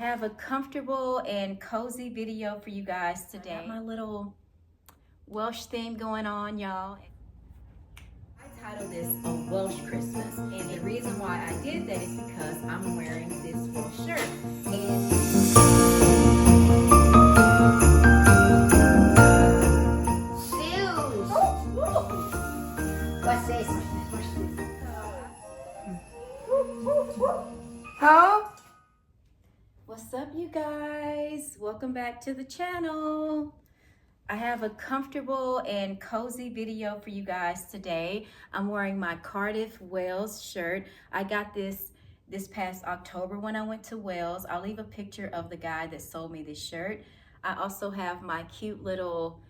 I have a comfortable and cozy video for you guys today. I got my little Welsh theme going on, y'all. I titled this A Welsh Christmas, and the reason why I did that is because I'm wearing this Welsh shirt. Shoes. What's this? Huh? What's up, you guys? Welcome back to the channel. I have a comfortable and cozy video for you guys today. I'm wearing my Cardiff Wales shirt. I got this past October when I went to Wales. I'll leave a picture of the guy that sold me this shirt. I also have my cute little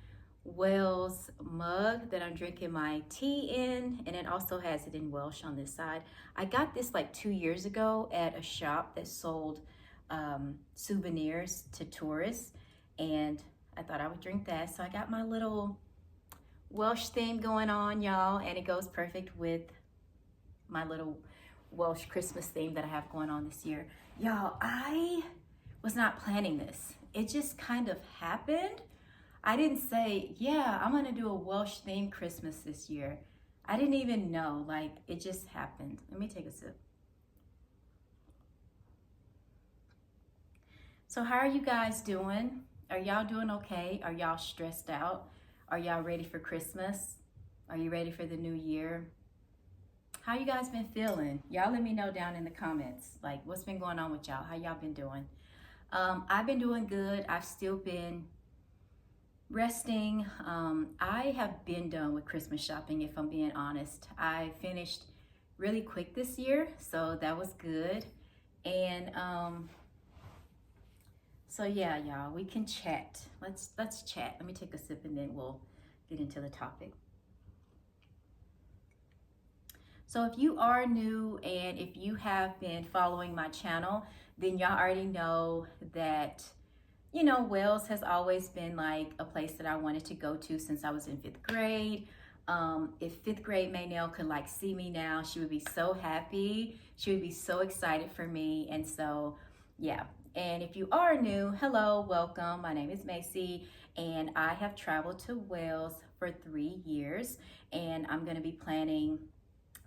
Wales mug that I'm drinking my tea in, and it also has it in Welsh on this side. I got this like 2 years ago at a shop that sold souvenirs to tourists, and I thought I would drink that. So I got my little Welsh theme going on, y'all, and it goes perfect with my little Welsh Christmas theme that I have going on this year. Y'all, I was not planning this. It just kind of happened. I didn't say, yeah, I'm gonna do a Welsh themed Christmas this year. I didn't even know, like, it just happened. Let me take a sip. So how are you guys doing? Are y'all doing okay? Are y'all stressed out? Are y'all ready for Christmas? Are you ready for the new year? How you guys been feeling? Y'all let me know down in the comments. Like, what's been going on with y'all? How y'all been doing? I've been doing good. I've still been resting. I have been done with Christmas shopping, if I'm being honest. I finished really quick this year, so that was good. And so yeah, y'all, we can chat. Let's chat. Let me take a sip and then we'll get into the topic. So if you are new and if you have been following my channel, then y'all already know that, you know, Wales has always been like a place that I wanted to go to since I was in 5th grade. If 5th grade Maynell could like see me now, she would be so happy. She would be so excited for me. And so, yeah. And if you are new, hello, welcome. My name is Macy, and I have traveled to Wales for 3 years, and I'm gonna be planning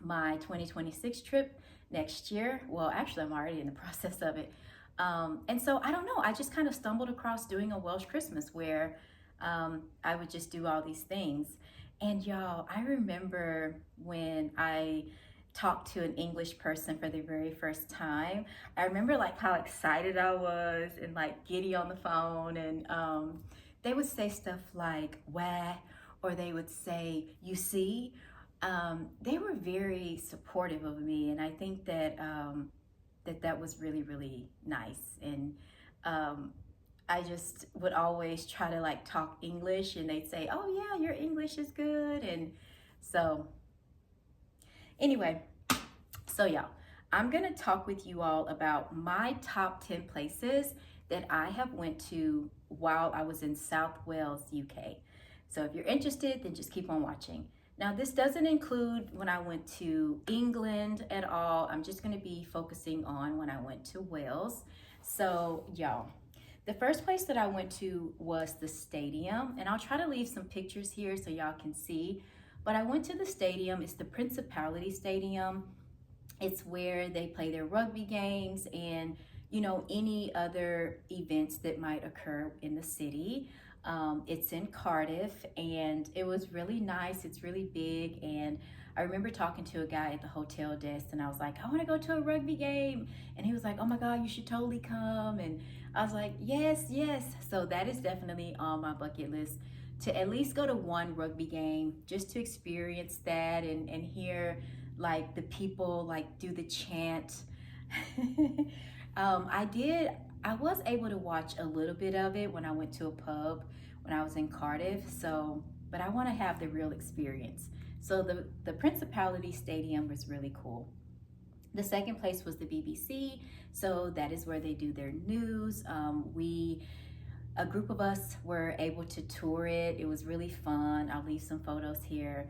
my 2026 trip next year. Well, actually, I'm already in the process of it. And so I don't know, I just kind of stumbled across doing a Welsh Christmas where I would just do all these things. And y'all, I remember when I talked to an English person for the very first time. I remember like how excited I was and like giddy on the phone, and they would say stuff like where, or they would say you see. They were very supportive of me, and I think that that was really, really nice. And I just would always try to like talk English, and they'd say, oh yeah, your English is good. And so anyway, so y'all, I'm gonna talk with you all about my top 10 places that I have went to while I was in South Wales, UK. So if you're interested, then just keep on watching. Now, this doesn't include when I went to England at all. I'm just gonna be focusing on when I went to Wales. So y'all, the first place that I went to was the stadium, and I'll try to leave some pictures here so y'all can see. But I went to the stadium. It's the Principality Stadium. It's where they play their rugby games and, you know, any other events that might occur in the city. It's in Cardiff, and it was really nice. It's really big, and I remember talking to a guy at the hotel desk, and I was like, I want to go to a rugby game, and he was like, oh my God, you should totally come. And I was like, yes, yes. So that is definitely on my bucket list, to at least go to one rugby game, just to experience that and hear like the people like do the chant. I was able to watch a little bit of it when I went to a pub when I was in Cardiff. So, but I want to have the real experience. So the Principality Stadium was really cool. The second place was the BBC. So that is where they do their news. A group of us were able to tour it. It was really fun. I'll leave some photos here.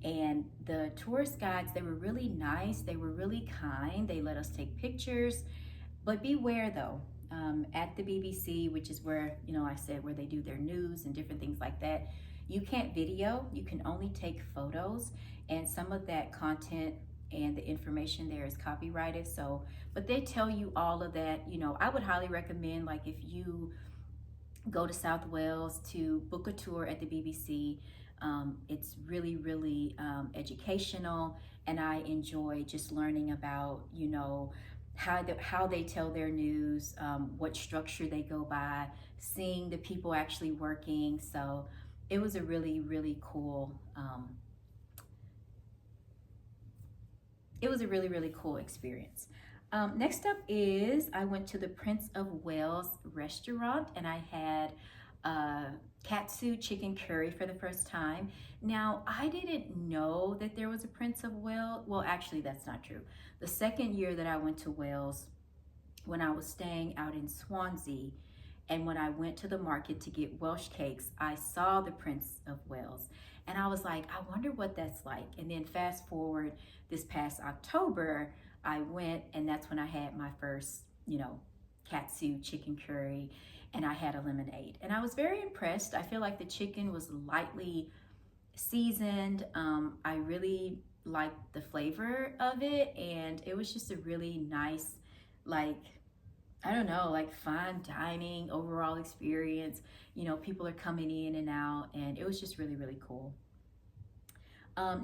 And the tourist guides, they were really nice. They were really kind. They let us take pictures. But beware though, at the BBC, which is where, I said where they do their news and different things like that. You can't video, you can only take photos, and some of that content and the information there is copyrighted. So, but they tell you all of that. I would highly recommend, like, if you go to South Wales, to book a tour at the BBC. It's really, really educational, and I enjoy just learning about, how they tell their news, what structure they go by, seeing the people actually working. So it was a really, really cool. It was a really, really cool experience. Next up is I went to the Prince of Wales restaurant, and I had katsu chicken curry for the first time. Now, I didn't know that there was a Prince of Wales. Well, actually, that's not true. The second year that I went to Wales, when I was staying out in Swansea, and when I went to the market to get Welsh cakes, I saw the Prince of Wales. And I was like, I wonder what that's like. And then fast forward this past October, I went, and that's when I had my first, katsu chicken curry, and I had a lemonade. And I was very impressed. I feel like the chicken was lightly seasoned. I really liked the flavor of it, and it was just a really nice, like, I don't know, like fine dining overall experience. People are coming in and out, and it was just really, really cool.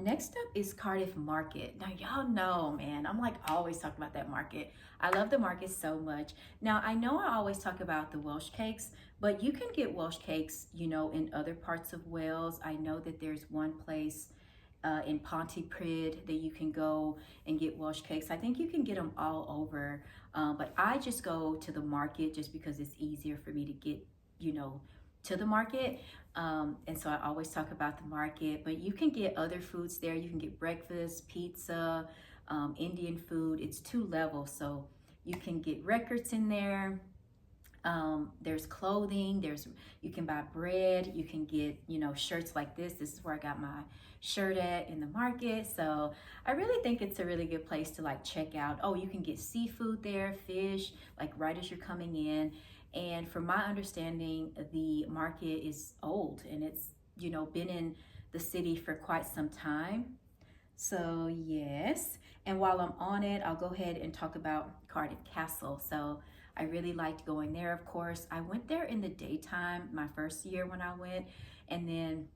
Next up is Cardiff Market. Now, y'all know, man, I'm like always talking about that market. I love the market so much. Now, I know I always talk about the Welsh cakes, but you can get Welsh cakes, in other parts of Wales. I know that there's one place in Pontypridd that you can go and get Welsh cakes. I think you can get them all over, but I just go to the market just because it's easier for me to get, to the market. And so I always talk about the market, but you can get other foods there. You can get breakfast, pizza, Indian food. It's 2 levels, so you can get records in there. There's clothing, you can buy bread, you can get, shirts like this. This is where I got my shirt at in the market. So I really think it's a really good place to like check out. Oh, you can get seafood there, fish, like right as you're coming in. And from my understanding, the market is old, and it's, been in the city for quite some time. So yes, and while I'm on it, I'll go ahead and talk about Cardiff Castle. So I really liked going there, of course. I went there in the daytime my first year when I went, and then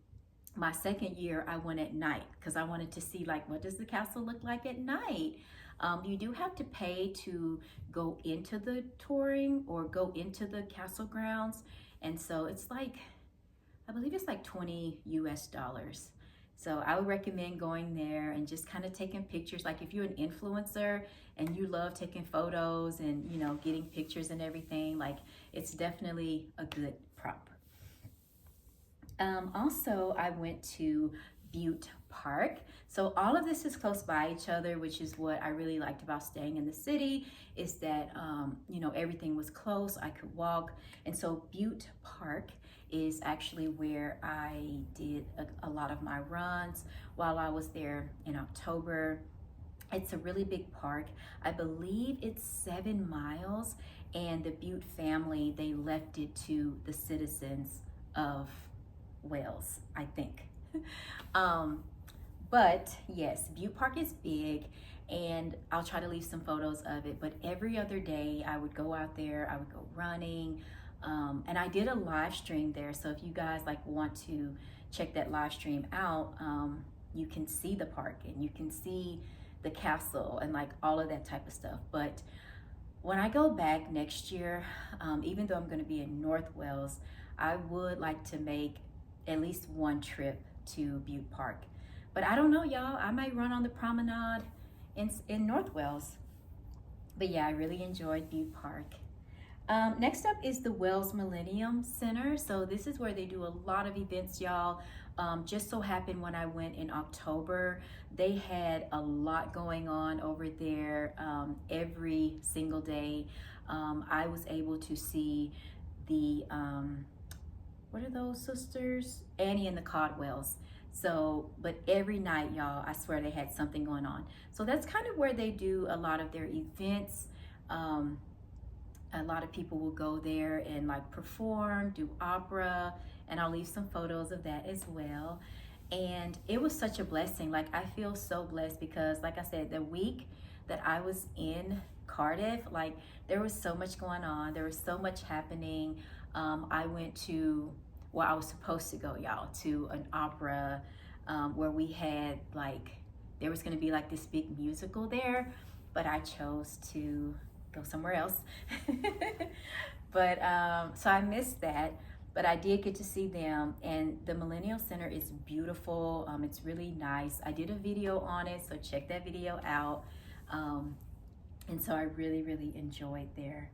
my second year I went at night because I wanted to see, like, what does the castle look like at night. You do have to pay to go into the touring or go into the castle grounds, and so it's like, I believe it's like $20 US. So I would recommend going there and just kind of taking pictures. Like if you're an influencer and you love taking photos and, getting pictures and everything, like it's definitely a good prop. Also, I went to Butte Park. So all of this is close by each other, which is what I really liked about staying in the city, is that, everything was close. I could walk. And so Butte Park is actually where I did a lot of my runs while I was there in October. It's a really big park. I believe it's 7 miles, and the Butte family, they left it to the citizens of Wales, I think. But yes, Butte Park is big, and I'll try to leave some photos of it. But every other day I would go out there, I would go running, and I did a live stream there. So if you guys like want to check that live stream out, you can see the park and you can see the castle and like all of that type of stuff. But when I go back next year, even though I'm going to be in North Wales, I would like to make at least one trip to Butte Park. But I don't know, y'all. I might run on the promenade in North Wales. But yeah, I really enjoyed Butte Park. Next up is the Wales Millennium Center. So this is where they do a lot of events, y'all. Just so happened when I went in October, they had a lot going on over there every single day. I was able to see the, what are those sisters? Annie and the Codwells. So, but every night, y'all, I swear they had something going on. So that's kind of where they do a lot of their events. a lot of people will go there and like perform, do opera, and I'll leave some photos of that as well. And it was such a blessing. Like, I feel so blessed because, like I said, the week that I was in Cardiff, like, there was so much going on, there was so much happening. I went to, well, I was supposed to go, y'all, to an opera where we had like, there was going to be like this big musical there, but I chose to go somewhere else. But so I missed that, but I did get to see them, and the Millennial Center is beautiful. It's really nice. I did a video on it, so check that video out. And so I really, really enjoyed there.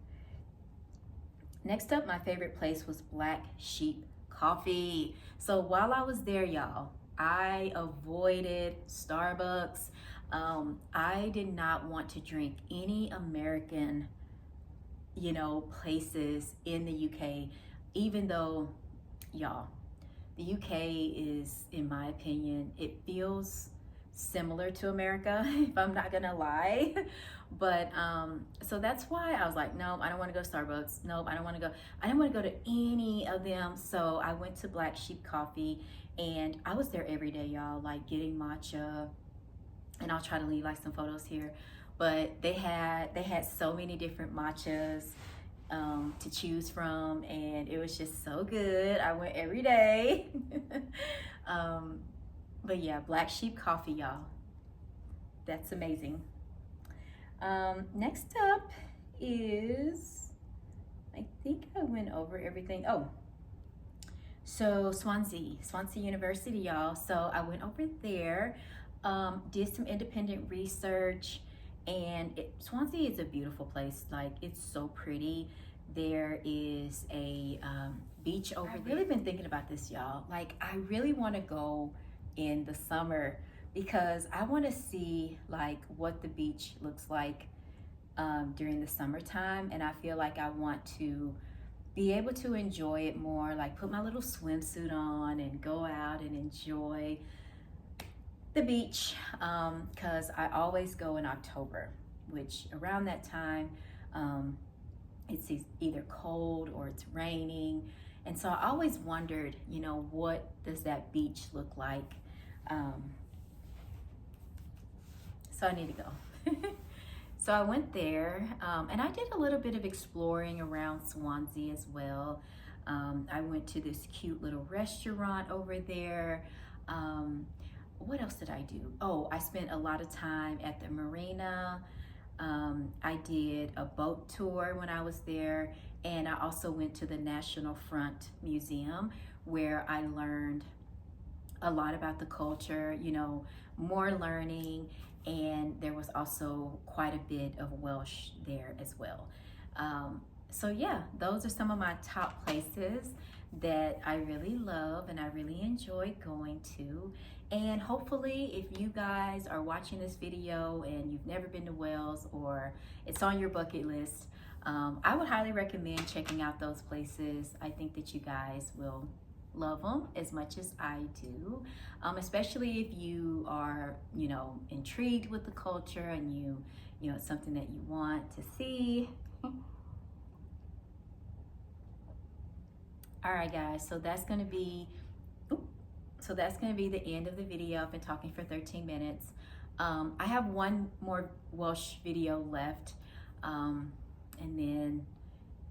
Next up, my favorite place was Black Sheep Coffee. So while I was there, y'all, I avoided Starbucks. I did not want to drink any American, you know, places in the UK, even though, y'all, the UK is, in my opinion, it feels similar to America, if I'm not gonna lie. But so that's why I was like, no, I don't want to go to Starbucks. Nope, I don't want to go. I didn't want to go to any of them. So I went to Black Sheep Coffee, and I was there every day, y'all, like getting matcha. And I'll try to leave like some photos here. But they had so many different matchas to choose from, and it was just so good. I went every day. But yeah, Black Sheep Coffee, y'all. That's amazing. Next up is, I think I went over everything. Oh, so Swansea University, y'all. So I went over there, did some independent research, and Swansea is a beautiful place. Like, it's so pretty. There is a beach over there. I've really been thinking about this, y'all. Like, I really want to go in the summer because I want to see like what the beach looks like during the summertime, and I feel like I want to be able to enjoy it more, like put my little swimsuit on and go out and enjoy the beach, because I always go in October, which around that time it's either cold or it's raining. And so I always wondered, you know, what does that beach look like? So I need to go. So I went there, and I did a little bit of exploring around Swansea as well. I went to this cute little restaurant over there. What else did I do? Oh, I spent a lot of time at the marina. I did a boat tour when I was there, and I also went to the National Front Museum, where I learned a lot about the culture, you know, more learning, and there was also quite a bit of Welsh there as well. So yeah, those are some of my top places that I really love and I really enjoy going to. And hopefully, if you guys are watching this video and you've never been to Wales, or it's on your bucket list, I would highly recommend checking out those places. I think that you guys will love them as much as I do, especially if you are, you know, intrigued with the culture and you know, it's something that you want to see. All right, guys, so that's going to be the end of the video. I've been talking for 13 minutes. I have one more Welsh video left, and then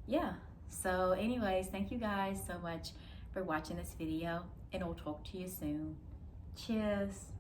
yeah. So anyways, thank you guys so much for watching this video, and I'll talk to you soon. Cheers.